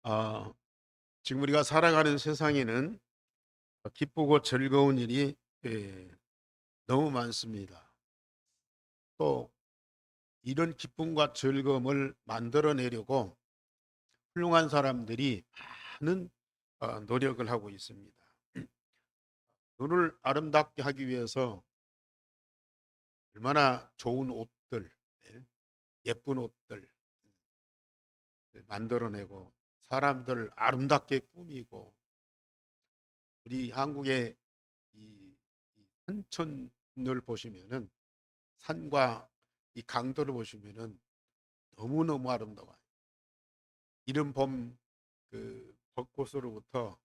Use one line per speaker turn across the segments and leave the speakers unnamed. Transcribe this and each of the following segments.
아, 지금 우리가 살아가는 세상에는 기쁘고 즐거운 일이 너무 많습니다. 또 이런 기쁨과 즐거움을 만들어내려고 훌륭한 사람들이 많은 노력을 하고 있습니다. 눈을 아름답게 하기 위해서 얼마나 좋은 옷들, 예, 예쁜 옷들 만들어내고 사람들 아름답게 꾸미고 우리 한국의 이, 이 산천을 보시면은 산과 이 강도를 보시면은 너무너무 아름다워요. 이른 봄 그 벚꽃으로부터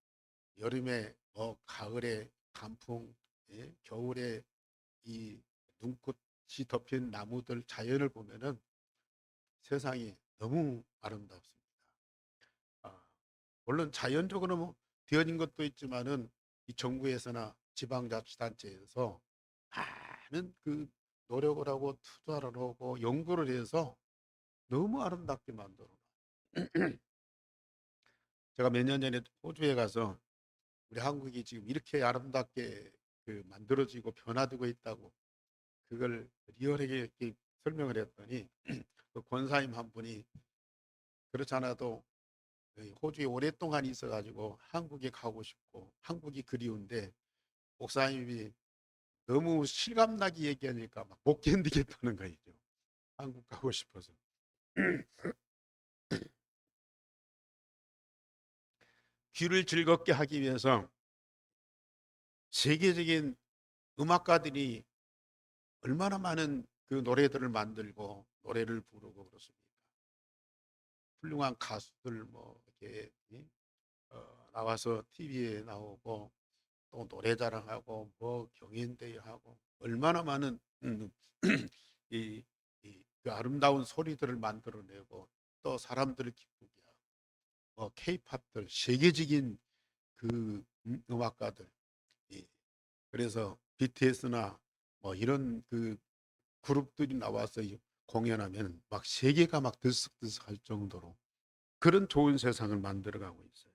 여름에 가을에 단풍, 예, 겨울에 이 눈꽃이 덮인 나무들 자연을 보면은 세상이 너무 아름답습니다. 아, 물론 자연적으로 뭐 되어진 것도 있지만은 이 정부에서나 지방자치단체에서 많은 그 노력을 하고 투자를 하고 연구를 해서 너무 아름답게 만들어. 제가 몇 년 전에 호주에 가서 우리 한국이 지금 이렇게 아름답게 그 만들어지고 변화되고 있다고 그걸 리얼하게 이렇게 설명을 했더니 그 권사님 한 분이 그렇지 않아도 호주에 오랫동안 있어가지고 한국에 가고 싶고 한국이 그리운데 목사님이 너무 실감나게 얘기하니까 막 못 견디겠다는 거죠. 한국 가고 싶어서. 귀를 즐겁게 하기 위해서 세계적인 음악가들이 얼마나 많은 그 노래들을 만들고 노래를 부르고 그렇습니까? 훌륭한 가수들 뭐 이렇게 나와서 TV에 나오고 또 노래 자랑하고 뭐 경연대회 하고 얼마나 많은 이, 그 아름다운 소리들을 만들어내고 또 사람들을 기쁘게 하고 뭐 케이팝들 세계적인 그 음악가들 예. 그래서 BTS나 뭐 이런 그 그룹들이 나와서 공연하면 막 세계가 막 들썩들썩할 정도로 그런 좋은 세상을 만들어가고 있어요.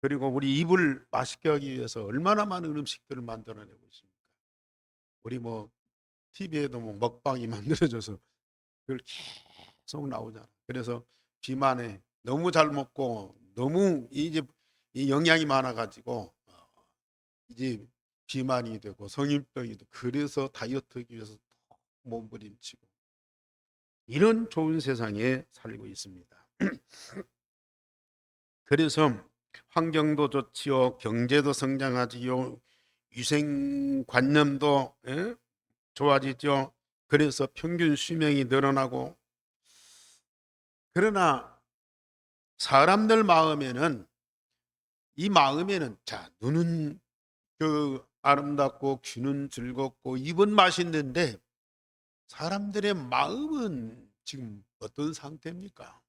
그리고 우리 입을 맛있게 하기 위해서 얼마나 많은 음식들을 만들어내고 있습니까? 우리 뭐 TV에도 뭐 먹방이 만들어져서 그걸 계속 나오잖아. 그래서 비만에 너무 잘 먹고 너무 이제 이 영양이 많아가지고 이제 비만이 되고 성인병이 되고 그래서 다이어트하기 위해서 몸부림치고 이런 좋은 세상에 살고 있습니다. 그래서 환경도 좋지요, 경제도 성장하지요, 위생관념도 좋아지죠. 그래서 평균 수명이 늘어나고 그러나 사람들 마음에는 이 마음에는 자 눈은 그 아름답고 귀는 즐겁고 입은 맛있는데 사람들의 마음은 지금 어떤 상태입니까?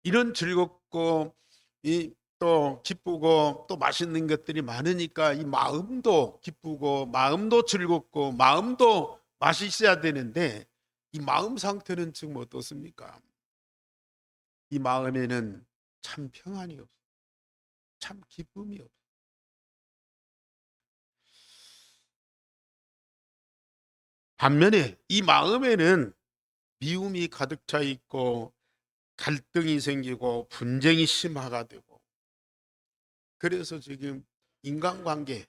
이런 즐겁고 이 또 기쁘고 또 맛있는 것들이 많으니까 이 마음도 기쁘고 마음도 즐겁고 마음도 맛있어야 되는데 이 마음 상태는 지금 어떻습니까? 이 마음에는 참 평안이 없어. 참 기쁨이 없어. 반면에 이 마음에는 미움이 가득 차 있고 갈등이 생기고 분쟁이 심화가 되고 그래서 지금 인간관계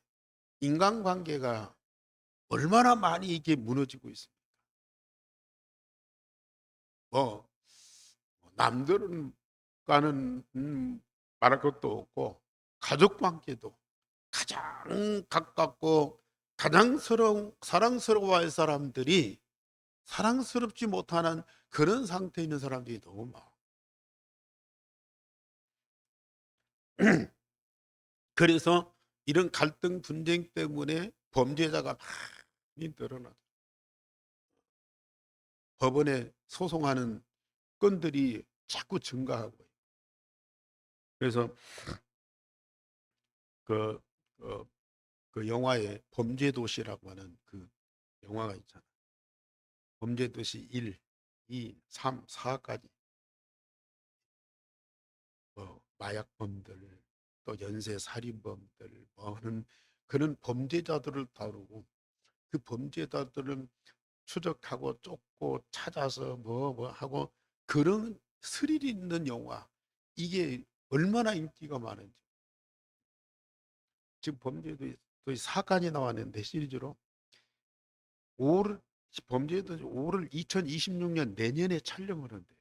인간관계가 얼마나 많이 이게 무너지고 있습니다. 뭐 남들과는 말할 것도 없고 가족 관계도 가장 가깝고 가장 사랑스러워할 사람들이 사랑스럽지 못하는 그런 상태에 있는 사람들이 너무 많아. 그래서 이런 갈등 분쟁 때문에 범죄자가 많이 늘어나 법원에 소송하는 건들이 자꾸 증가하고 그래서 그, 어, 그 영화에 범죄도시라고 하는 그 영화가 있잖아. 범죄도시 1, 2, 3, 4까지. 마약범들, 또 연쇄살인범들, 뭐 하는 그런 범죄자들을 다루고, 그 범죄자들은 추적하고 쫓고 찾아서 뭐 하고, 그런 스릴 있는 영화, 이게 얼마나 인기가 많은지. 지금 범죄도 또 사간이 나왔는데, 시리즈로 5를 범죄도 5를 2026년 내년에 촬영을 한대요.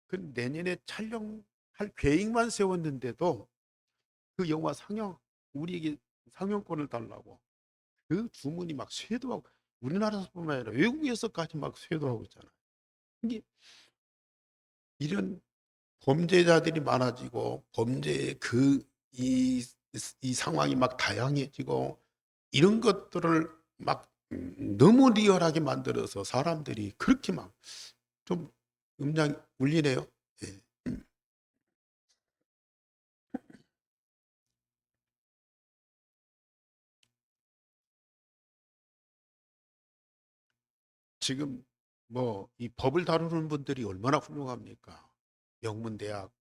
그 내년에 촬영할 계획만 세웠는데도 그 영화 우리에게 상영권을 달라고 그 주문이 막 쇄도하고, 우리나라뿐만 아니라 외국에서까지 막 쇄도하고 있잖아요. 이게 이런 범죄자들이 많아지고 범죄의 이 상황이 막 다양해지고, 이런 것들을 막 너무 리얼하게 만들어서 사람들이 그렇게 막 좀 음량 울리네요. 예. 지금 뭐 이 법을 다루는 분들이 얼마나 훌륭합니까? 명문대학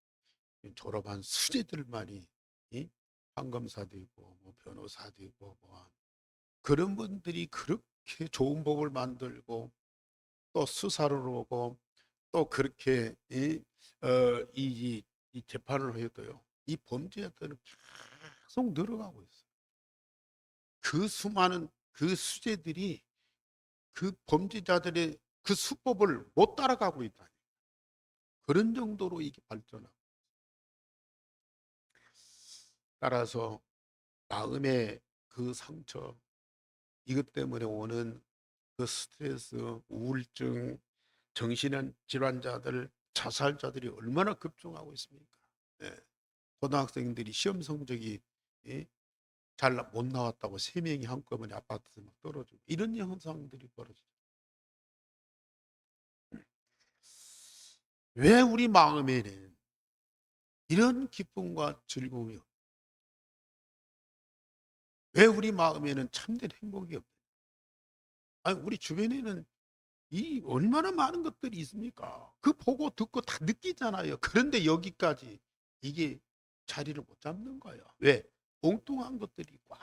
졸업한 수재들만이, 이 판검사도 있고 뭐 변호사도 있고 뭐 그런 분들이 그렇게 좋은 법을 만들고 또 수사를 오고 또 그렇게 이 재판을 해도요, 이 범죄자들은 계속 늘어가고 있어요. 그 수많은 그 수재들이 그 범죄자들의 그 수법을 못 따라가고 있다. 그런 정도로 이게 발전하고, 따라서 마음의 그 상처, 이것 때문에 오는 그 스트레스, 우울증, 정신 질환자들, 자살자들이 얼마나 급증하고 있습니까? 예. 고등학생들이 시험 성적이 잘 못 나왔다고 3명이 한꺼번에 아파트에서 막 떨어지고, 이런 현상들이 벌어지죠. 왜 우리 마음에는 이런 기쁨과 즐거움이, 왜 우리 마음에는 참된 행복이 없어요? 아니, 우리 주변에는 이 얼마나 많은 것들이 있습니까? 그 보고 듣고 다 느끼잖아요. 그런데 여기까지 이게 자리를 못 잡는 거예요. 왜? 엉뚱한 것들이 꽉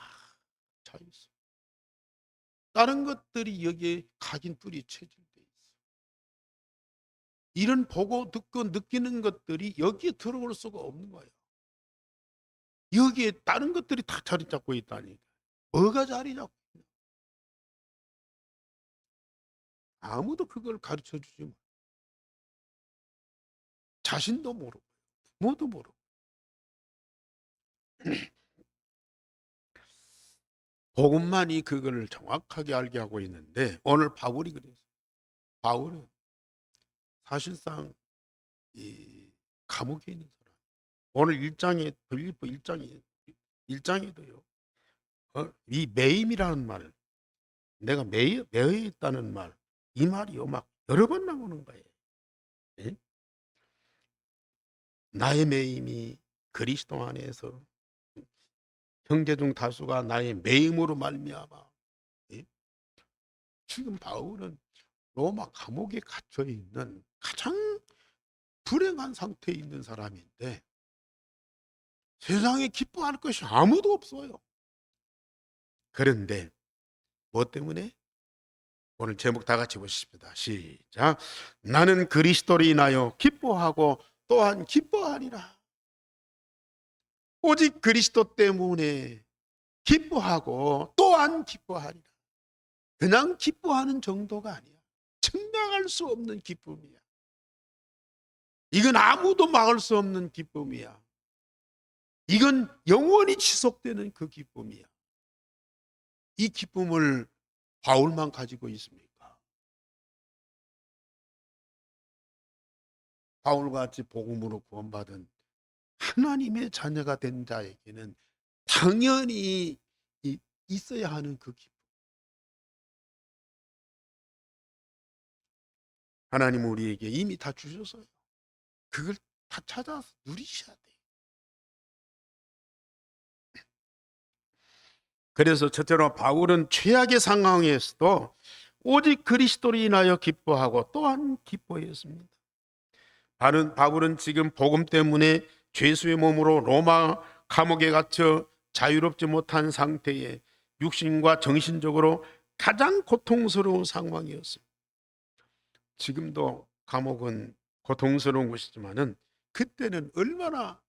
차 있어. 다른 것들이 여기에 각인뿔이 체질돼 있어. 이런 보고 듣고 느끼는 것들이 여기에 들어올 수가 없는 거예요. 여기에 다른 것들이 다 자리 잡고 있다니까. 뭐가 자리 잡고 있냐? 아무도 그걸 가르쳐 주지 못. 자신도 모르고 부모도 모르고. 복음만이 그걸 정확하게 알게 하고 있는데, 오늘 바울이 그랬어요. 바울은 사실상 이 감옥에 있는 사람. 오늘 1장에 빌립보 1장에도요. 이 매임이라는 말, 내가 매여 있다는 말, 이 말이요 막 여러 번 나오는 거예요. 예? 나의 매임이 그리스도 안에서, 형제 중 다수가 나의 매임으로 말미암아. 예? 지금 바울은 로마 감옥에 갇혀 있는 가장 불행한 상태에 있는 사람인데, 세상에 기뻐할 것이 아무도 없어요. 그런데 뭐 때문에? 오늘 제목 다 같이 보십시다. 시작. 나는 그리스도로 인하여 기뻐하고 또한 기뻐하리라. 오직 그리스도 때문에 기뻐하고 또한 기뻐하리라. 그냥 기뻐하는 정도가 아니야. 증명할 수 없는 기쁨이야. 이건 아무도 막을 수 없는 기쁨이야. 이건 영원히 지속되는 그 기쁨이야. 이 기쁨을 바울만 가지고 있습니까? 바울같이 복음으로 구원받은 하나님의 자녀가 된 자에게는 당연히 있어야 하는 그 기쁨. 하나님 우리에게 이미 다 주셨어요. 그걸 다 찾아서 누리셔야 돼요. 그래서 첫째로 바울은 최악의 상황에서도 오직 그리스도로 인하여 기뻐하고 또한 기뻐했습니다. 바울은 지금 복음 때문에 죄수의 몸으로 로마 감옥에 갇혀 자유롭지 못한 상태에 육신과 정신적으로 가장 고통스러운 상황이었어요. 지금도 감옥은 고통스러운 곳이지만은 그때는 얼마나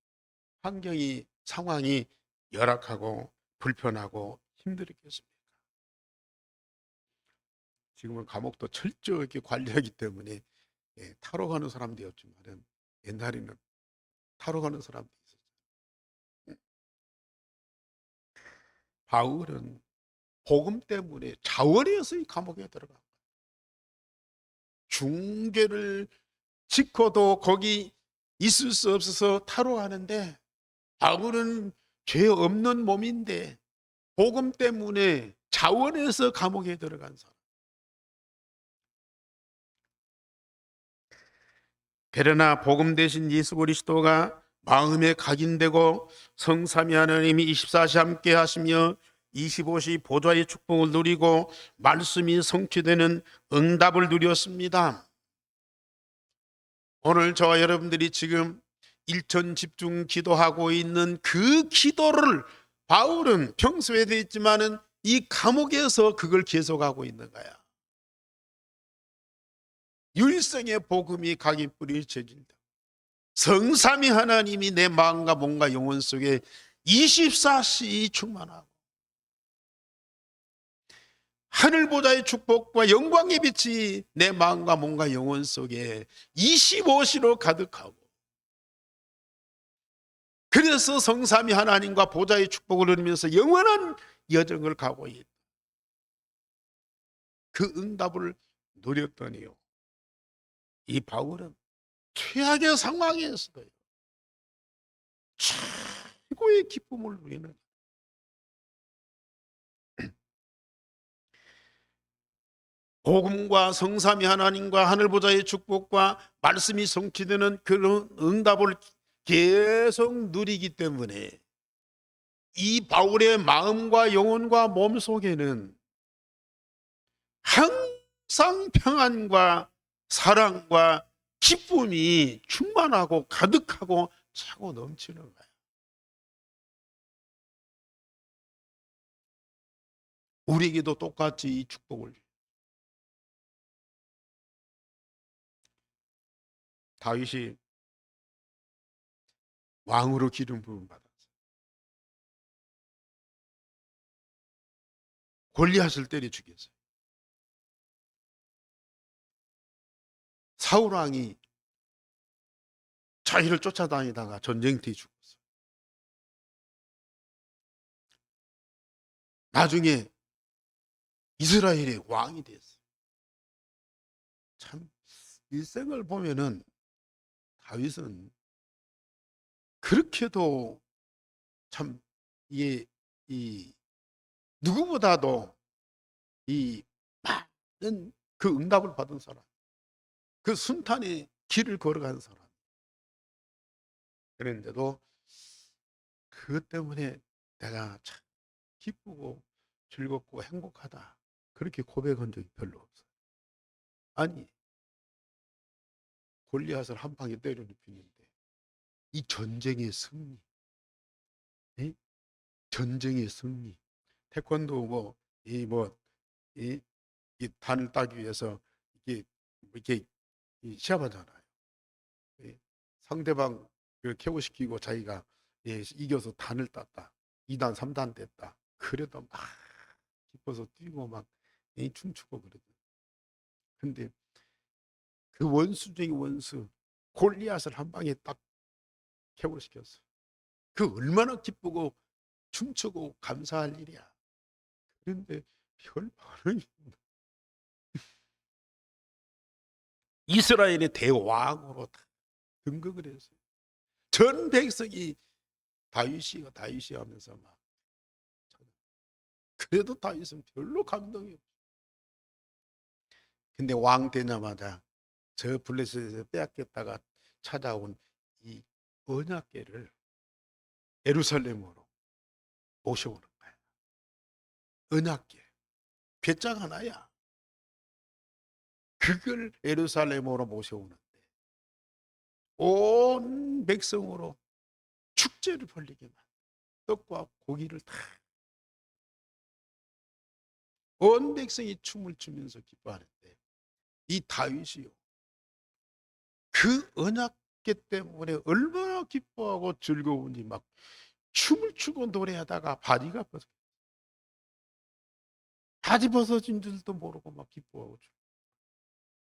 환경이 상황이 열악하고 불편하고 힘들었겠습니까? 지금은 감옥도 철저하게 관리하기 때문에 타러 가는 사람들이었지만은 옛날에는 타러 가는 사람들이 있었어요. 바울은 복음 때문에 자원해서 이 감옥에 들어간 거예요. 중죄를 짓고도 거기 있을 수 없어서 타러 가는데 바울은 죄 없는 몸인데 복음 때문에 자원해서 감옥에 들어간 사람. 그러나 복음 대신 예수 그리스도가 마음에 각인되고 성삼위 하나님이 24시 함께 하시며 25시 보좌의 축복을 누리고 말씀이 성취되는 응답을 누렸습니다. 오늘 저와 여러분들이 지금 일천 집중 기도하고 있는 그 기도를 바울은 평소에도 있지만은 이 감옥에서 그걸 계속하고 있는 거야. 율성의 복음이 각인 뿌리쳐진다. 성삼위 하나님이 내 마음과 몸과 영혼 속에 24시 충만하고 하늘 보좌의 축복과 영광의 빛이 내 마음과 몸과 영혼 속에 25시로 가득하고, 그래서 성삼위 하나님과 보좌의 축복을 누리면서 영원한 여정을 가고 있다. 그 응답을 누렸더니요, 이 바울은 최악의 상황에서도요 최고의 기쁨을 누리는, 복음과 성삼위 하나님과 하늘보좌의 축복과 말씀이 성취되는 그런 응답을 계속 누리기 때문에 이 바울의 마음과 영혼과 몸 속에는 항상 평안과 사랑과 기쁨이 충만하고 가득하고 차고 넘치는 거예요. 우리에게도 똑같이 이 축복을, 다윗이 왕으로 기름 부음 받았어요. 골리앗을 때려 죽였어요. 사울 왕이 자기를 쫓아다니다가 전쟁터에 죽었어요. 나중에 이스라엘의 왕이 됐어요. 참 일생을 보면은 다윗은 그렇게도 참 이게 이 누구보다도 이 많은 그 응답을 받은 사람, 그 순탄의 길을 걸어간 사람. 그런데도 그것 때문에 내가 참 기쁘고 즐겁고 행복하다, 그렇게 고백한 적이 별로 없어요. 아니, 골리앗을 한 방에 때려 눕히는데 이 전쟁의 승리, 예? 전쟁의 승리. 태권도 이, 이 단을 따기 위해서 이렇게 시합하잖아요. 예? 상대방 그 KO시키고 자기가 이겨서 단을 땄다. 2단, 3단 됐다. 그래도 막 기뻐서 뛰고 막 춤추고 그러죠. 근데 그 원수 중의 원수 골리앗을 한 방에 딱 KO시켰어. 그 얼마나 기쁘고 춤추고 감사할 일이야. 그런데 별 반응이, 이스라엘의 대왕으로 다 등극을 했어요. 전 백성이 다윗이 하면서 막. 그래도 다윗은 별로 감동이 없어. 근데 왕 되자마자 저 블레셋에서 빼앗겼다가 찾아온 이 언약궤를 예루살렘으로 모셔오는 거야. 언약궤, 괴짝 하나야. 그걸 예루살렘으로 모셔오는데 온 백성으로 축제를 벌리게 만들어 떡과 고기를 다 온 백성이 춤을 추면서 기뻐하는데 이 다윗이요 그 언약궤 때문에 얼마나 기뻐하고 즐거운지 막 춤을 추고 노래하다가 바지 벗어진 줄도 모르고 막 기뻐하고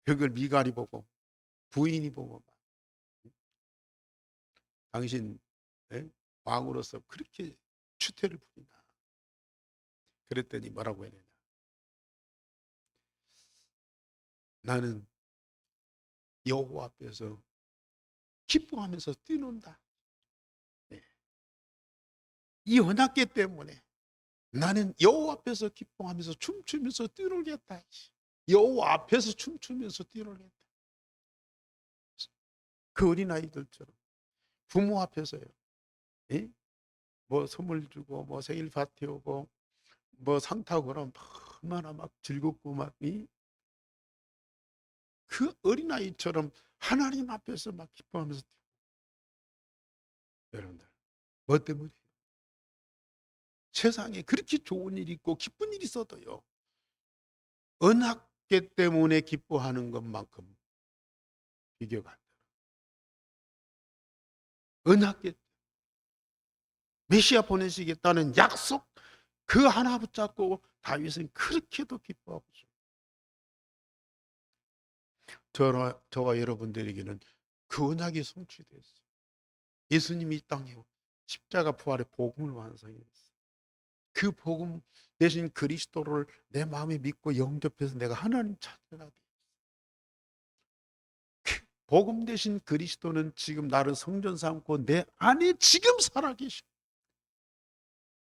그걸 미갈이 보고 부인이 보고 막 당신 왕으로서 그렇게 추태를 부리나 그랬더니 뭐라고 해야 되냐 나는 여호와 앞에서 기뻐하면서 뛰는다. 네. 이 언약궤 때문에 나는 여호와 앞에서 기뻐하면서 춤추면서 뛰놀겠다. 여호와 앞에서 춤추면서 뛰놀겠다. 그 어린아이들처럼 부모 앞에서요. 예? 뭐 선물 주고 뭐 생일 파티 오고 뭐 상 타고 그러면 얼마나 막 즐겁고 막 그 어린아이처럼 하나님 앞에서 막 기뻐하면서 여러분들 뭐 때문에 세상에 그렇게 좋은 일이 있고 기쁜 일이 있어도요 언약궤 때문에 기뻐하는 것만큼 비교가 안 돼요. 언약궤 메시아 보내시겠다는 약속 그 하나 붙잡고 다윗은 그렇게도 기뻐하고 저와 여러분들에게는 그 언약이 성취됐어요. 예수님이 이 땅에 십자가 부활의 복음을 완성했어요. 그 복음 대신 그리스도를 내 마음에 믿고 영접해서 내가 하나님 찾아가 돼. 복음 대신 그리스도는 지금 나를 성전 삼고 내 안에 지금 살아계셔.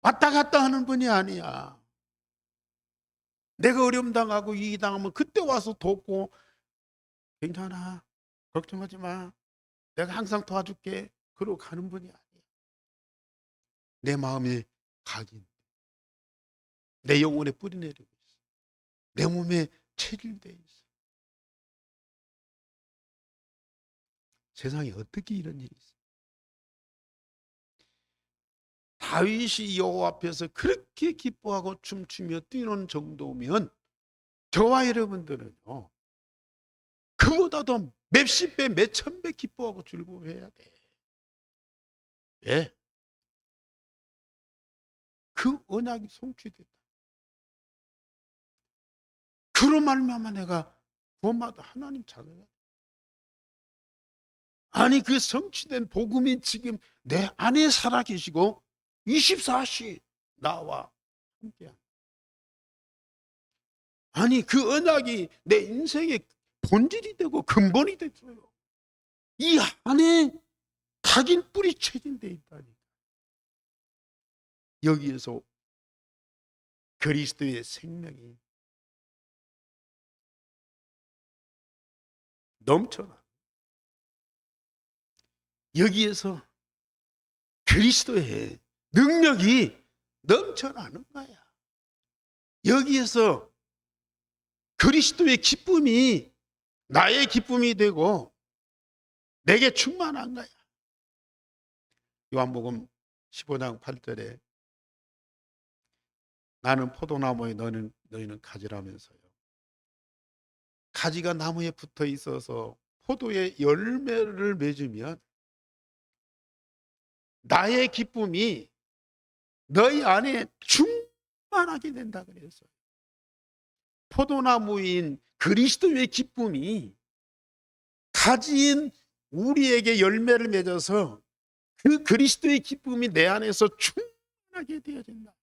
왔다 갔다 하는 분이 아니야. 내가 어려움 당하고 위기 당하면 그때 와서 돕고 괜찮아. 걱정하지 마. 내가 항상 도와줄게. 그러고 가는 분이 아니야. 내 마음에 각인. 내 영혼에 뿌리 내리고 있어. 내 몸에 체질돼 있어. 세상에 어떻게 이런 일이 있어? 다윗이 여호와 앞에서 그렇게 기뻐하고 춤추며 뛰는 정도면 저와 여러분들은요. 그보다도 몇십 배, 몇천 배 기뻐하고 즐거워해야 돼. 예. 그 언약이 성취됐다. 그로 말미암아 내가 구원받아 하나님 자녀야. 아니 그 성취된 복음이 지금 내 안에 살아계시고 24시 나와 함께한. 아니 그 언약이 내 인생의 본질이 되고 근본이 됐어요. 이 안에 각인 뿌리 체진돼 있다니. 여기에서 그리스도의 생명이 넘쳐나. 여기에서 그리스도의 능력이 넘쳐나는 거야. 여기에서 그리스도의 기쁨이 나의 기쁨이 되고 내게 충만한 거야. 요한복음 15장 8절에 나는 포도나무에 너희는 가지라면서요. 가지가 나무에 붙어 있어서 포도의 열매를 맺으면 나의 기쁨이 너희 안에 충만하게 된다 그랬어요. 포도나무인 그리스도의 기쁨이 가지인 우리에게 열매를 맺어서 그 그리스도의 기쁨이 내 안에서 충만하게 되어진다.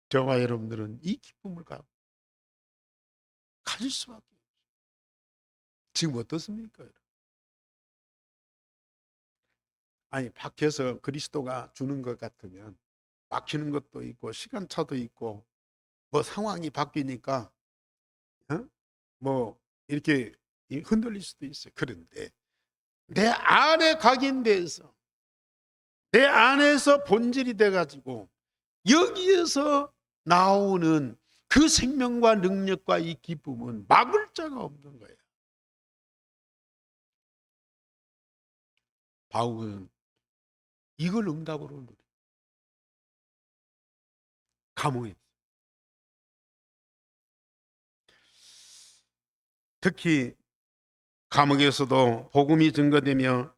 저와 여러분들은 이 기쁨을 가질 수밖에 없어요. 지금 어떻습니까? 아니 밖에서 그리스도가 주는 것 같으면 막히는 것도 있고 시간차도 있고 뭐 상황이 바뀌니까 뭐 이렇게 흔들릴 수도 있어요. 그런데 내 안에 각인돼서 내 안에서 본질이 돼가지고 여기에서 나오는 그 생명과 능력과 이 기쁨은 막을 자가 없는 거예요. 바울은 이걸 응답으로 누리. 감옥에. 특히 감옥에서도 복음이 증거되며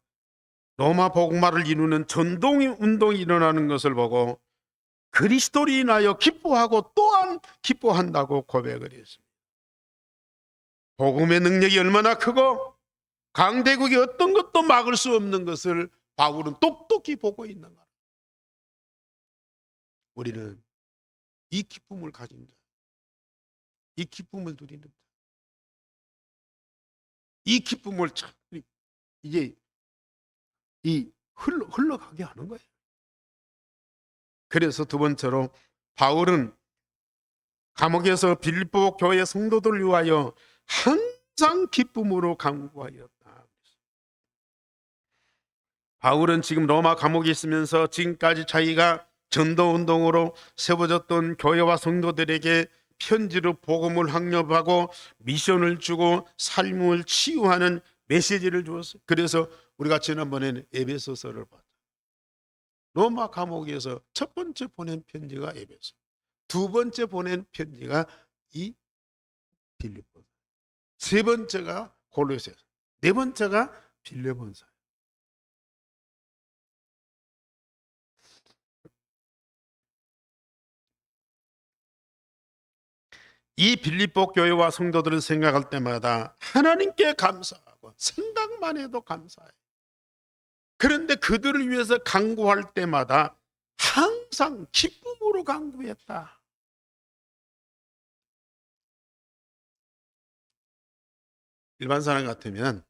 로마 복음화를 이루는 전동 운동이 일어나는 것을 보고 그리스도로 인하여 기뻐하고 또한 기뻐한다고 고백을 했습니다. 복음의 능력이 얼마나 크고 강대국이 어떤 것도 막을 수 없는 것을 바울은 똑똑히 보고 있는 거야. 우리는 이 기쁨을 가진 자, 이 기쁨을 누리는 자, 이 기쁨을 참 이제 흘러가게 하는 거예요. 그래서 두 번째로 바울은 감옥에서 빌립보 교회 성도들을 위하여 항상 기쁨으로 간구하였다. 바울은 지금 로마 감옥에 있으면서 지금까지 자기가 전도운동으로 세워졌던 교회와 성도들에게 편지로 복음을 확립하고 미션을 주고 삶을 치유하는 메시지를 주었어요. 그래서 우리가 지난번에는 에베소서를 봤죠. 로마 감옥에서 첫 번째 보낸 편지가 에베소, 두 번째 보낸 편지가 이 빌립보, 세 번째가 골로새, 네 번째가 빌레몬서. 이 빌립보 교회와 성도들을 생각할 때마다 하나님께 감사하고 생각만 해도 감사해요. 그런데 그들을 위해서 간구할 때마다 항상 기쁨으로 간구했다. 일반 사람 같으면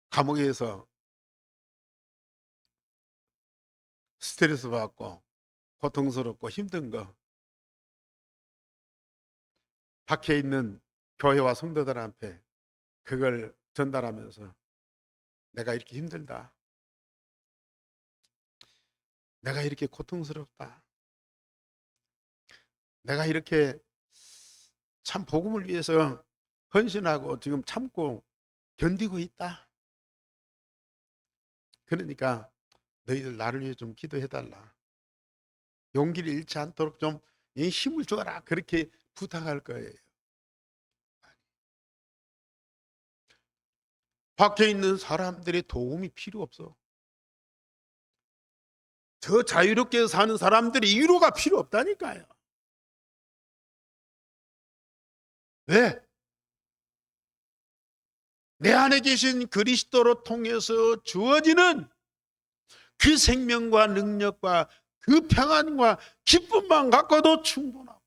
감옥에서 스트레스 받고 고통스럽고 힘든 거 밖에 있는 교회와 성도들한테 그걸 전달하면서 내가 이렇게 힘들다, 내가 이렇게 고통스럽다, 내가 이렇게 참 복음을 위해서 헌신하고 지금 참고 견디고 있다. 그러니까 너희들 나를 위해 좀 기도해달라, 용기를 잃지 않도록 좀 힘을 줘라, 그렇게 부탁할 거예요. 밖에 있는 사람들의 도움이 필요 없어. 저 자유롭게 사는 사람들이 위로가 필요 없다니까요. 왜? 내 안에 계신 그리스도로 통해서 주어지는 그 생명과 능력과 그 평안과 기쁨만 갖고도 충분하고,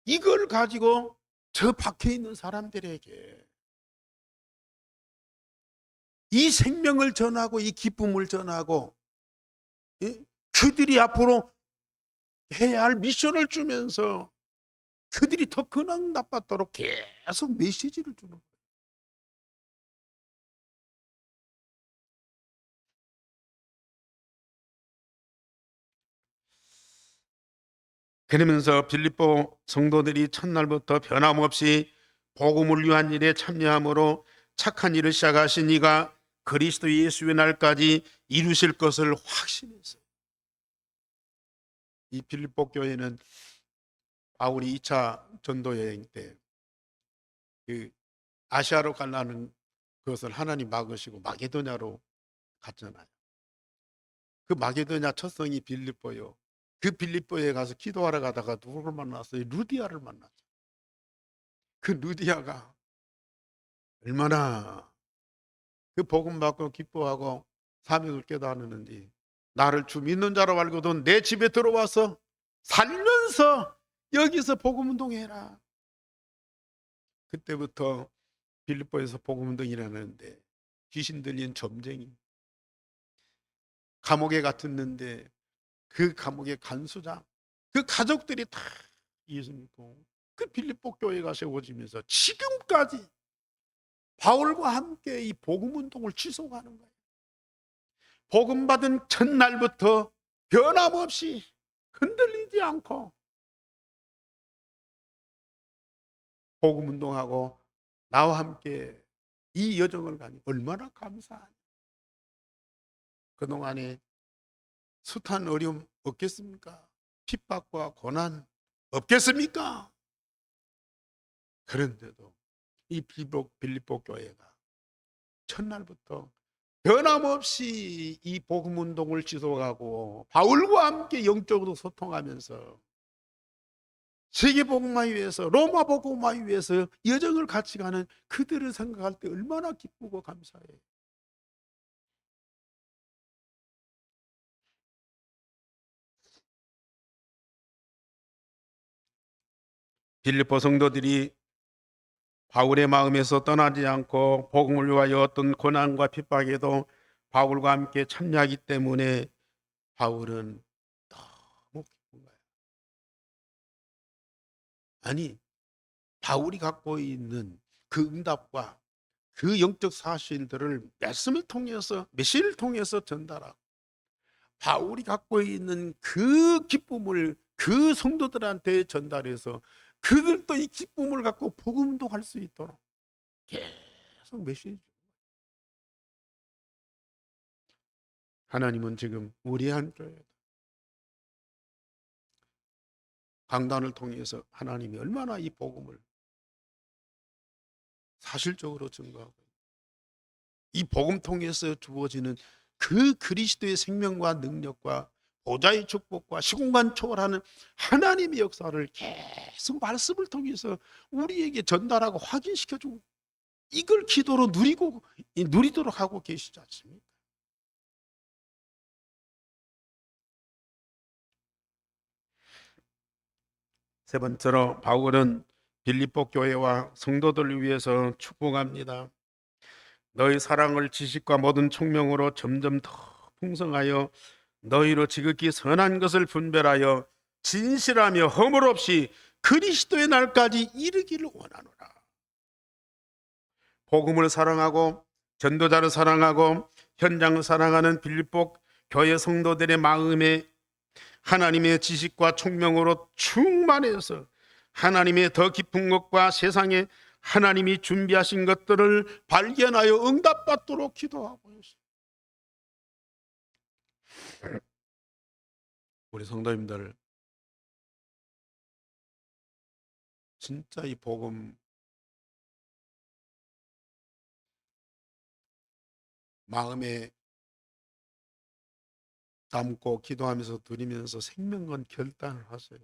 이걸 가지고 저 밖에 있는 사람들에게 이 생명을 전하고 이 기쁨을 전하고 그들이 앞으로 해야 할 미션을 주면서 그들이 더 근황 나빴도록 계속 메시지를 주는 거예요. 그러면서 빌립보 성도들이 첫날부터 변함없이 복음을 위한 일에 참여함으로 착한 일을 시작하신 이가 그리스도 예수의 날까지 이루실 것을 확신했어요. 이 빌립보 교회는 바울이 2차 전도 여행 때 그 아시아로 가려는 그것을 하나님 막으시고 마게도냐로 갔잖아요. 그 마게도냐 첫성이 빌립보요. 그 빌립보에 가서 기도하러 가다가 누구를 만났어요? 루디아를 만났죠. 그 루디아가 얼마나 그 복음 받고 기뻐하고 사명을 깨달았는지, 나를 주 믿는 자로 알고도 내 집에 들어와서 살면서 여기서 복음 운동해라. 그때부터 빌립보에서 복음 운동이 일어나는데 귀신 들린 점쟁이, 감옥에 갇혔는데 그 감옥의 간수장, 그 가족들이 다 예수 믿고 그 빌립보 교회가 세워지면서 지금까지 바울과 함께 이 복음 운동을 지속하는 거예요. 복음 받은 첫날부터 변함없이 흔들리지 않고 복음 운동하고 나와 함께 이 여정을 가니 얼마나 감사하냐. 그동안에 숱한 어려움 없겠습니까? 핍박과 고난 없겠습니까? 그런데도 이 빌립보 교회가 첫날부터 변함없이 이 복음 운동을 지속하고 바울과 함께 영적으로 소통하면서 세계 복음화를 위해서, 로마 복음화를 위해서 여정을 같이 가는 그들을 생각할 때 얼마나 기쁘고 감사해요. 빌립보 성도들이 바울의 마음에서 떠나지 않고 복음을 위하여 어떤 고난과 핍박에도 바울과 함께 참여하기 때문에 바울은 너무 기쁜 거예요. 아니, 바울이 갖고 있는 그 응답과 그 영적 사실들을 말씀을 통해서, 메시지를 통해서 전달하고, 바울이 갖고 있는 그 기쁨을 그 성도들한테 전달해서 그들도 이 기쁨을 갖고 복음도 할 수 있도록 계속 메시지. 하나님은 지금 우리 한교회 강단을 통해서 하나님이 얼마나 이 복음을 사실적으로 증거하고, 이 복음 통해서 주어지는 그 그리스도의 생명과 능력과 보좌의 축복과 시공간 초월하는 하나님의 역사를 계속 말씀을 통해서 우리에게 전달하고 확인시켜주고, 이걸 기도로 누리도록 하고 계시지 않습니까? 세 번째로 바울은 빌립보 교회와 성도들을 위해서 축복합니다. 너희 사랑을 지식과 모든 총명으로 점점 더 풍성하여 너희로 지극히 선한 것을 분별하여 진실하며 허물 없이 그리스도의 날까지 이르기를 원하노라. 복음을 사랑하고 전도자를 사랑하고 현장을 사랑하는 빌립보 교회 성도들의 마음에 하나님의 지식과 총명으로 충만해서 하나님의 더 깊은 것과 세상에 하나님이 준비하신 것들을 발견하여 응답받도록 기도하고 있습니다. 우리 성도님들, 진짜 이 복음 마음에 담고 기도하면서 드리면서 생명건 결단을 하세요.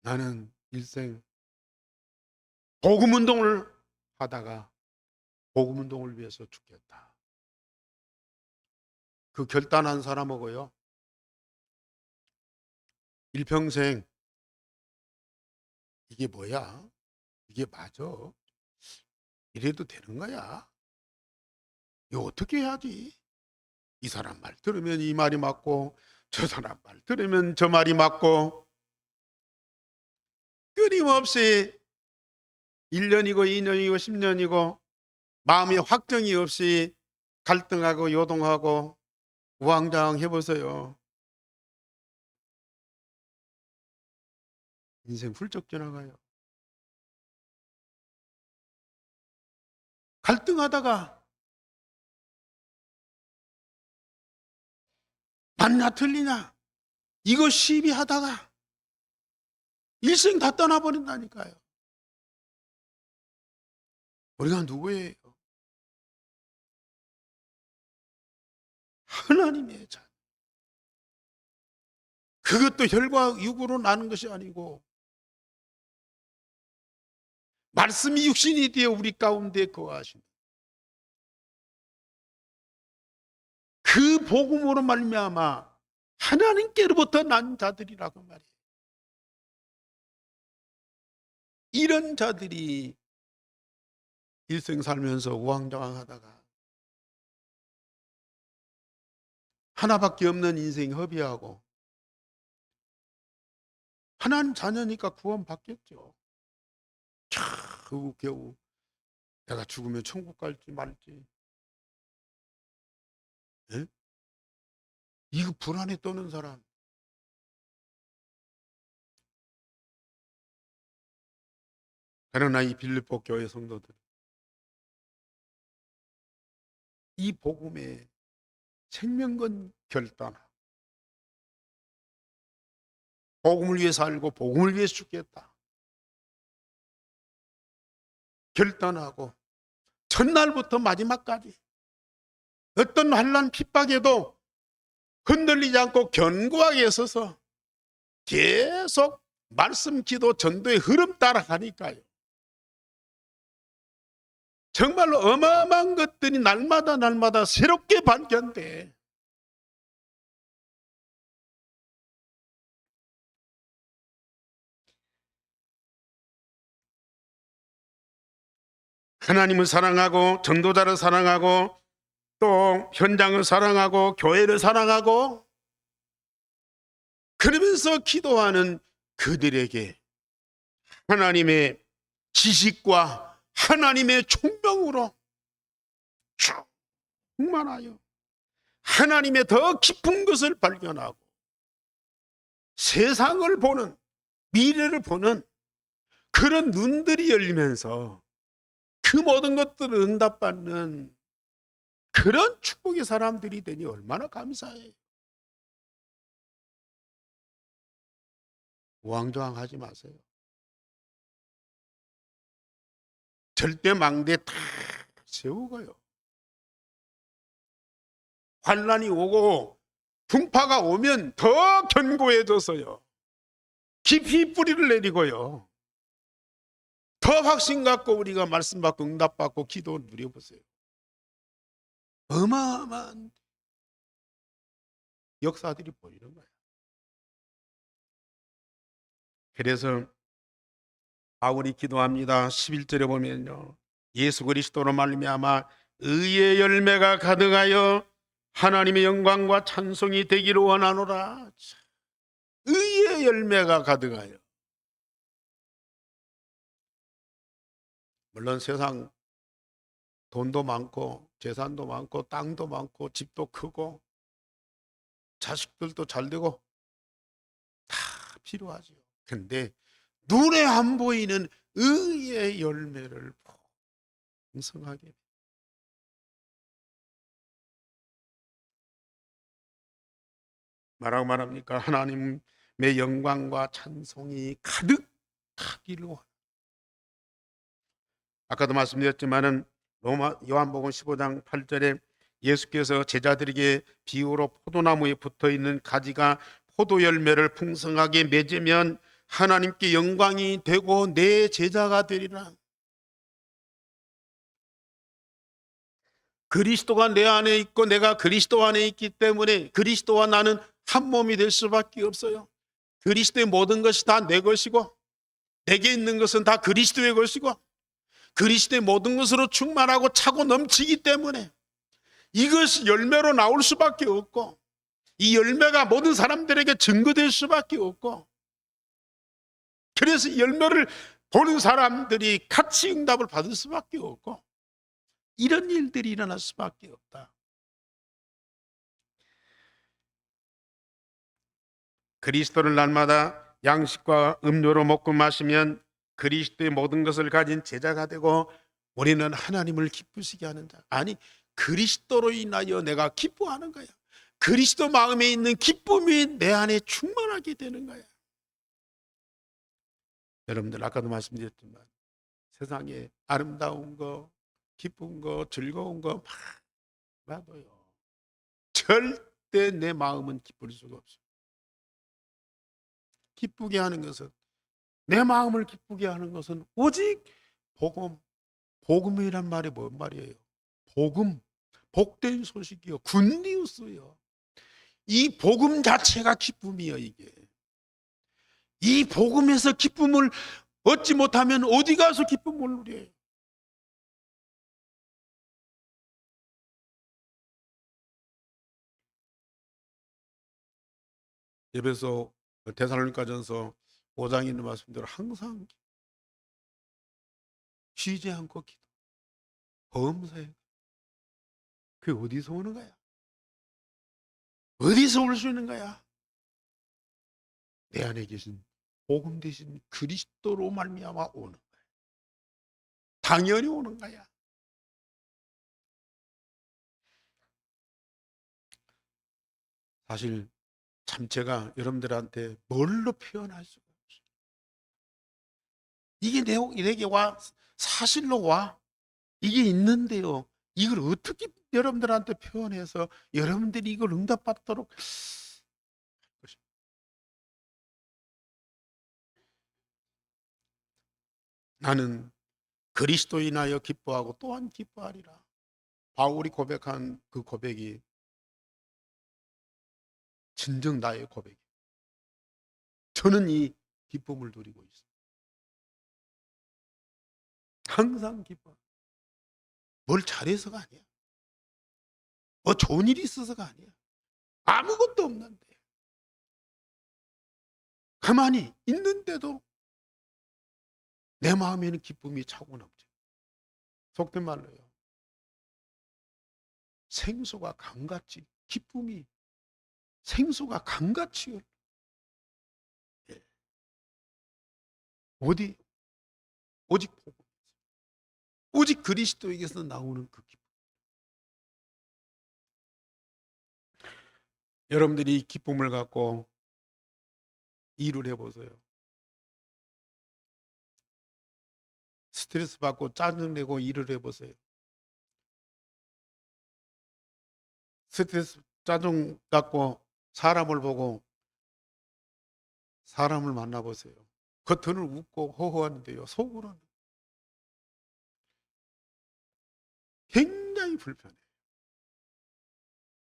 나는 일생 복음 운동을 하다가 복음 운동을 위해서 죽겠다. 그 결단한 사람하고요, 일평생 이게 뭐야? 이게 맞아? 이래도 되는 거야? 이거 어떻게 해야지? 이 사람 말 들으면 이 말이 맞고 저 사람 말 들으면 저 말이 맞고, 끊임없이 1년이고 2년이고 10년이고 마음의 확정이 없이 갈등하고 요동하고 우왕좌왕 해보세요. 인생 훌쩍 지나가요. 갈등하다가 맞나 틀리냐 이거 시비하다가 일생 다 떠나버린다니까요. 우리가 누구예요? 하나님의 자. 그것도 혈과 육으로 나는 것이 아니고 말씀이 육신이 되어 우리 가운데 거하시는 그 복음으로 말미암아 하나님께로부터 난 자들이라고 말이에요. 이런 자들이 일생 살면서 우왕좌왕하다가 하나밖에 없는 인생 허비하고 하나님 자녀니까 구원 받겠죠. 겨우 내가 죽으면 천국 갈지 말지, 에? 이거 불안에 떠는 사람, 그러나 이 빌립보 교회 성도들, 이 복음에 생명건 결단하고 복음을 위해 살고 복음을 위해 죽겠다 결단하고 첫날부터 마지막까지 어떤 환난 핍박에도 흔들리지 않고 견고하게 서서 계속 말씀, 기도, 전도의 흐름 따라가니까요. 정말로 어마어마한 것들이 날마다 새롭게 발견돼. 하나님을 사랑하고 전도자를 사랑하고 또 현장을 사랑하고 교회를 사랑하고 그러면서 기도하는 그들에게 하나님의 지식과 하나님의 총명으로 충만하여 하나님의 더 깊은 것을 발견하고 세상을 보는, 미래를 보는 그런 눈들이 열리면서 그 모든 것들을 응답받는 그런 축복의 사람들이 되니 얼마나 감사해요. 우왕좌왕하지 마세요. 절대 망대 다 세우고요. 환란이 오고 풍파가 오면 더 견고해져서요. 깊이 뿌리를 내리고요. 더 확신 갖고 우리가 말씀 받고 응답 받고 기도 누려보세요. 어마어마한 역사들이 보이는 거예요. 그래서 바울이 기도합니다. 11절에 보면요. 예수 그리스도로 말미암아 의의 열매가 가득하여 하나님의 영광과 찬송이 되기를 원하노라. 의의 열매가 가득하여. 물론 세상 돈도 많고 재산도 많고 땅도 많고 집도 크고 자식들도 잘 되고 다 필요하죠. 근데 눈에 안 보이는 의의 열매를 풍성하게 뭐라고 말합니까? 하나님의 영광과 찬송이 가득하기를 원합니다. 아까도 말씀드렸지만은 요한복음 15장 8절에 예수께서 제자들에게 비유로 포도나무에 붙어있는 가지가 포도 열매를 풍성하게 맺으면 하나님께 영광이 되고 내 제자가 되리라. 그리스도가 내 안에 있고 내가 그리스도 안에 있기 때문에 그리스도와 나는 한 몸이 될 수밖에 없어요. 그리스도의 모든 것이 다 내 것이고 내게 있는 것은 다 그리스도의 것이고 그리스도의 모든 것으로 충만하고 차고 넘치기 때문에 이것이 열매로 나올 수밖에 없고 이 열매가 모든 사람들에게 증거될 수밖에 없고 그래서 이 열매를 보는 사람들이 같이 응답을 받을 수밖에 없고 이런 일들이 일어날 수밖에 없다. 그리스도를 날마다 양식과 음료로 먹고 마시면 그리스도의 모든 것을 가진 제자가 되고 우리는 하나님을 기쁘시게 하는 자. 아니 그리스도로 인하여 내가 기뻐하는 거야. 그리스도 마음에 있는 기쁨이 내 안에 충만하게 되는 거야. 여러분들 아까도 말씀드렸지만 세상에 아름다운 거 기쁜 거 즐거운 거 많아도요 절대 내 마음은 기쁠 수가 없어요. 기쁘게 하는 것은 내 마음을 기쁘게 하는 것은 오직 복음. 복음이란 말이 뭔 말이에요? 복음, 복된 소식이요, 굿니우스요. 이 복음 자체가 기쁨이요. 이게 이 복음에서 기쁨을 얻지 못하면 어디 가서 기쁨을 누려요? 예배소 데살로니가전서 5장에 있는 말씀대로 항상 쉬지 않고 기도, 범사에. 그게 어디서 오는 거야? 어디서 올 수 있는 거야? 내 안에 계신 복음 대신 그리스도로 말미암아 오는 거야. 당연히 오는 거야. 사실 참 제가 여러분들한테 뭘로 표현할 수가 없어요. 이게 내게 와, 사실로 와. 이게 있는데요. 이걸 어떻게 여러분들한테 표현해서 여러분들이 이걸 응답받도록 나는 그리스도인하여 기뻐하고 또한 기뻐하리라. 바울이 고백한 그 고백이 진정 나의 고백이에요. 저는 이 기쁨을 누리고 있어요. 항상 기뻐. 뭘 잘해서가 아니야. 뭐 좋은 일이 있어서가 아니야. 아무것도 없는데 가만히 있는데도 내 마음에는 기쁨이 차고 넘쳐. 속된 말로요. 생수가 강같이 기쁨이 생수가 강같이 흘러. 예. 어디 오직 복음, 오직 그리스도에게서 나오는 그 기쁨. 여러분들이 이 기쁨을 갖고 일을 해보세요. 스트레스 받고 짜증내고 일을 해보세요. 스트레스 짜증 갖고 사람을 보고 사람을 만나보세요. 겉으로는 웃고 호호하는데요, 속으로는 굉장히 불편해요.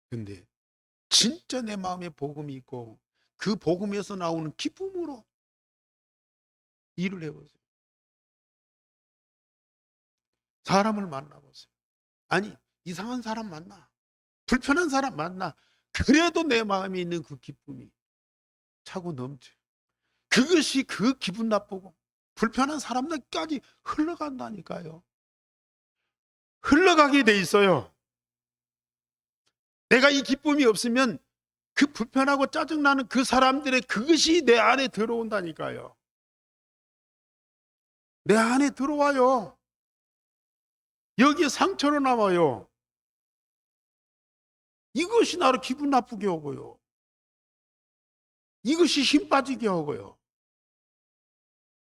근데 진짜 내 마음에 복음이 있고 그 복음에서 나오는 기쁨으로 일을 해보세요. 사람을 만나보세요. 아니, 이상한 사람 만나, 불편한 사람 만나, 그래도 내 마음에 있는 그 기쁨이 차고 넘쳐요. 그것이 그 기분 나쁘고 불편한 사람들까지 흘러간다니까요. 흘러가게 돼 있어요. 내가 이 기쁨이 없으면 그 불편하고 짜증나는 그 사람들의 그것이 내 안에 들어온다니까요. 내 안에 들어와요. 여기에 상처로 남아요. 이것이 나를 기분 나쁘게 하고요. 이것이 힘 빠지게 하고요.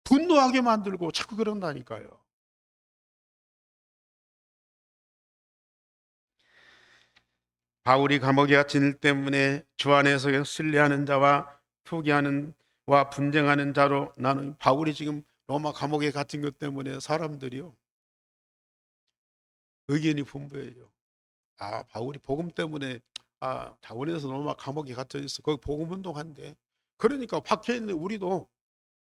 분노하게 만들고 자꾸 그런다니까요. 바울이 감옥에 갇힌 일 때문에 주 안에서 신뢰하는 자와 투기하는 와 분쟁하는 자로, 나는 바울이 지금 로마 감옥에 갇힌 것 때문에 사람들이요 의견이 분분해요. 아, 바울이 복음 때문에 자원에서 로마 감옥에 갇혀 있어. 거기 복음 운동한대. 그러니까 박혀 있는 우리도,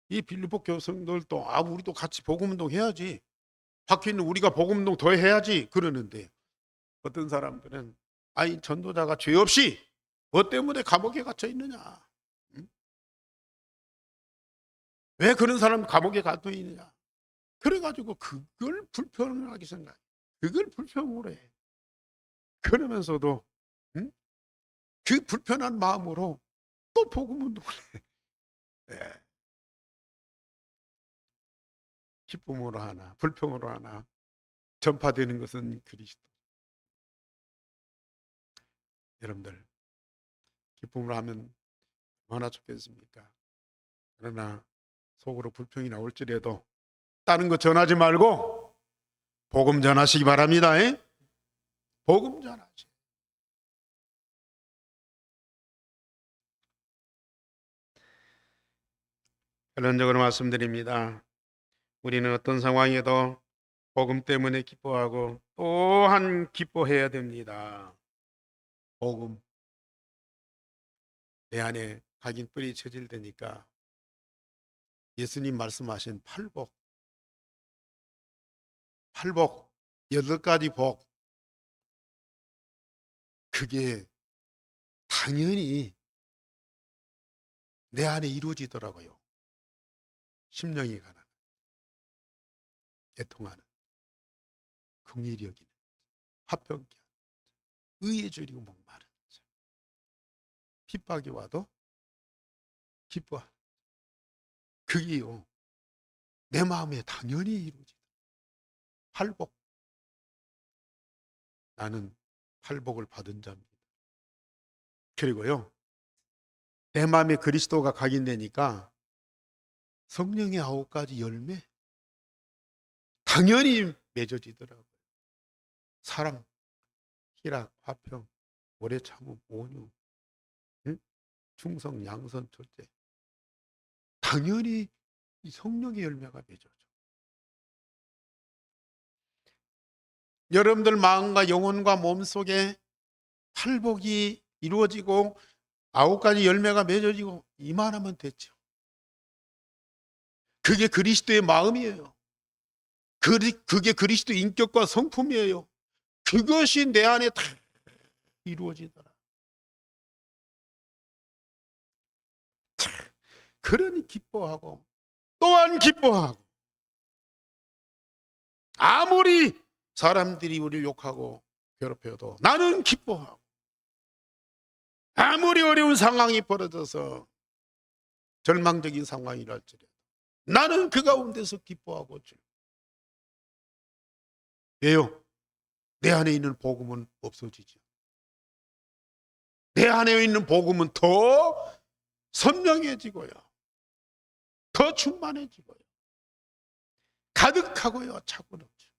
이 빌립보 교성들도 우리도 같이 복음 운동 해야지. 박혀 있는 우리가 복음 운동 더 해야지 그러는데, 어떤 사람들은 이 전도자가 죄 없이 뭐 때문에 감옥에 갇혀 있느냐? 응? 왜 그런 사람 감옥에 갇혀 있느냐? 그래가지고 그걸 불평하기 생각해. 그걸 불평으로 해. 그러면서도 응? 그 불편한 마음으로 또 복음 운동을 해. 네. 기쁨으로 하나 불평으로 하나 전파되는 것은 그리스도. 여러분들 기쁨으로 하면 얼마나 좋겠습니까? 그러나 속으로 불평이 나올지라도 다른 거 전하지 말고 복음 전하시기 바랍니다. 복음 전하시. 결론적으로 말씀드립니다. 우리는 어떤 상황에도 복음 때문에 기뻐하고 또한 기뻐해야 됩니다. 복음 내 안에 각인 뿌리 체질되니까 예수님 말씀하신 팔복 8가지 복, 그게 당연히 내 안에 이루어지더라고요. 심령이 가난, 애통하는, 긍휼히 여기는, 화평케 하는, 의에 줄이고 목마른 자, 핍박이 와도 기뻐하는, 그게요 내 마음에 당연히 이루어지다. 팔복. 나는 팔복을 받은 자입니다. 그리고요, 내 마음에 그리스도가 각인되니까 성령의 9가지 열매 당연히 맺어지더라고요. 사랑, 희락, 화평, 오래 참음, 온유, 충성, 양선, 절제. 당연히 이 성령의 열매가 맺어져. 여러분들 마음과 영혼과 몸속에 팔복이 이루어지고 9가지 열매가 맺어지고 이만하면 됐죠. 그게 그리스도의 마음이에요. 그게 그리스도의 인격과 성품이에요. 그것이 내 안에 다 이루어지더라. 그러니 기뻐하고 또한 기뻐하고, 아무리 사람들이 우리를 욕하고 괴롭혀도 나는 기뻐하고, 아무리 어려운 상황이 벌어져서 절망적인 상황이랄지라도 나는 그 가운데서 기뻐하고 즐거워. 왜요? 내 안에 있는 복음은 없어지죠. 내 안에 있는 복음은 더 선명해지고요, 더 충만해지고요, 가득하고요, 차고 넘쳐.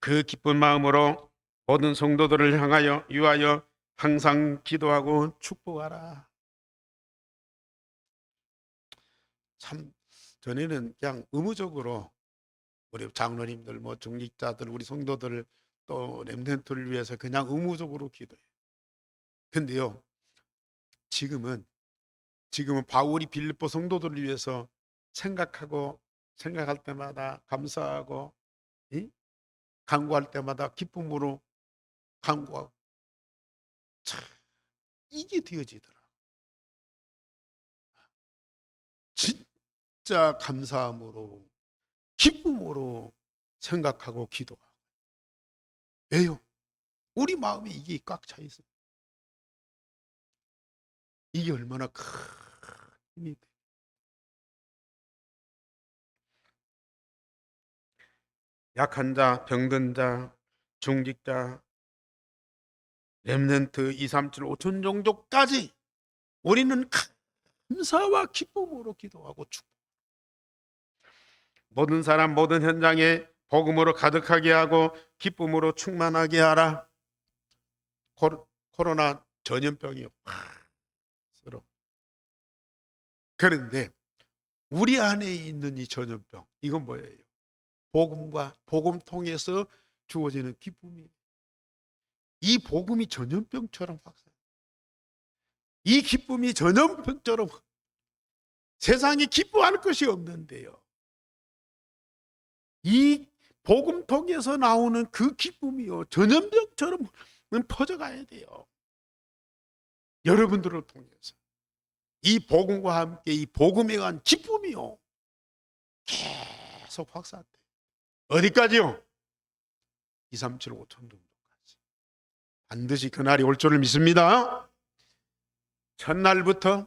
그 기쁜 마음으로 모든 성도들을 향하여 위하여 항상 기도하고 축복하라. 참, 전에는 그냥 의무적으로 우리 장로님들, 뭐 중직자들, 우리 성도들, 또 렘넌트를 위해서 그냥 의무적으로 기도해요. 근데요, 지금은 바울이 빌립보 성도들을 위해서 생각할 때마다 감사하고, 간구할 때마다 기쁨으로 간구하고, 참 이게 되어지더라. 진짜 감사함으로, 기쁨으로 생각하고 기도하고. 왜요? 우리 마음에 이게 꽉 차 있어요. 이게 얼마나 큰 힘이 돼. 약한 자, 병든 자, 중직자, 렘넌트 2, 3, 7, 5천 정도까지 우리는 감사와 기쁨으로 기도하고 축복. 모든 사람, 모든 현장에 복음으로 가득하게 하고 기쁨으로 충만하게 하라. 코로나 전염병이 서로. 그런데 우리 안에 있는 이 전염병, 이건 뭐예요? 복음 통해서 주어지는 기쁨이에요. 이 복음이 전염병처럼 확산. 이 기쁨이 전염병처럼, 세상에 기뻐할 것이 없는데요, 이 복음 통해서 나오는 그 기쁨이요, 전염병처럼 퍼져가야 돼요. 여러분들을 통해서 이 복음과 함께 이 복음에 관한 기쁨이요, 계속 확산돼. 어디까지요? 2, 3, 7, 5천 정도까지. 반드시 그날이 올 줄을 믿습니다. 첫날부터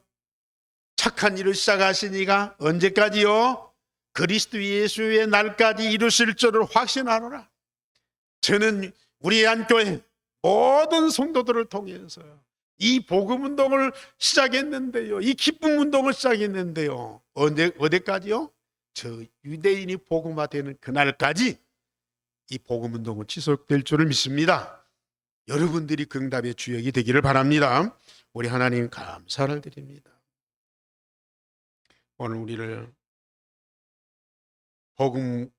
착한 일을 시작하시니가 언제까지요? 그리스도 예수의 날까지 이루실 줄을 확신하노라. 저는 우리 안교회 모든 성도들을 통해서 이 복음 운동을 시작했는데요, 이 기쁨 운동을 시작했는데요, 어디까지요? 저 유대인이 복음화되는 그날까지 이 복음 운동은 지속될 줄을 믿습니다. 여러분들이 그 응답의 주역이 되기를 바랍니다. 우리 하나님 감사를 드립니다. 오늘 우리를 복음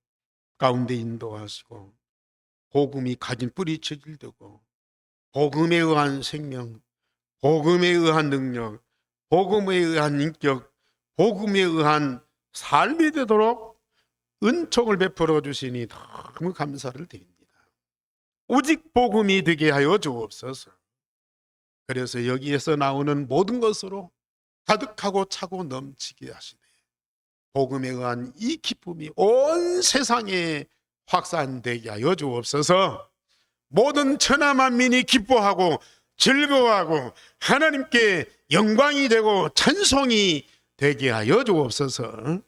가운데 인도하시고, 복음이 가진 뿌리쳐질 되고, 복음에 의한 생명, 복음에 의한 능력, 복음에 의한 인격, 복음에 의한 삶이 되도록 은총을 베풀어 주시니 너무 감사를 드립니다. 오직 복음이 되게 하여 주옵소서. 그래서 여기에서 나오는 모든 것으로 가득하고 차고 넘치게 하시네. 복음에 의한 이 기쁨이 온 세상에 확산되게 하여 주옵소서. 모든 천하 만민이 기뻐하고 즐거워하고 하나님께 영광이 되고 찬송이 되게 하여 주옵소서.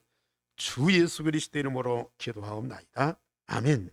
주 예수 그리스도 이름으로 기도하옵나이다. 아멘.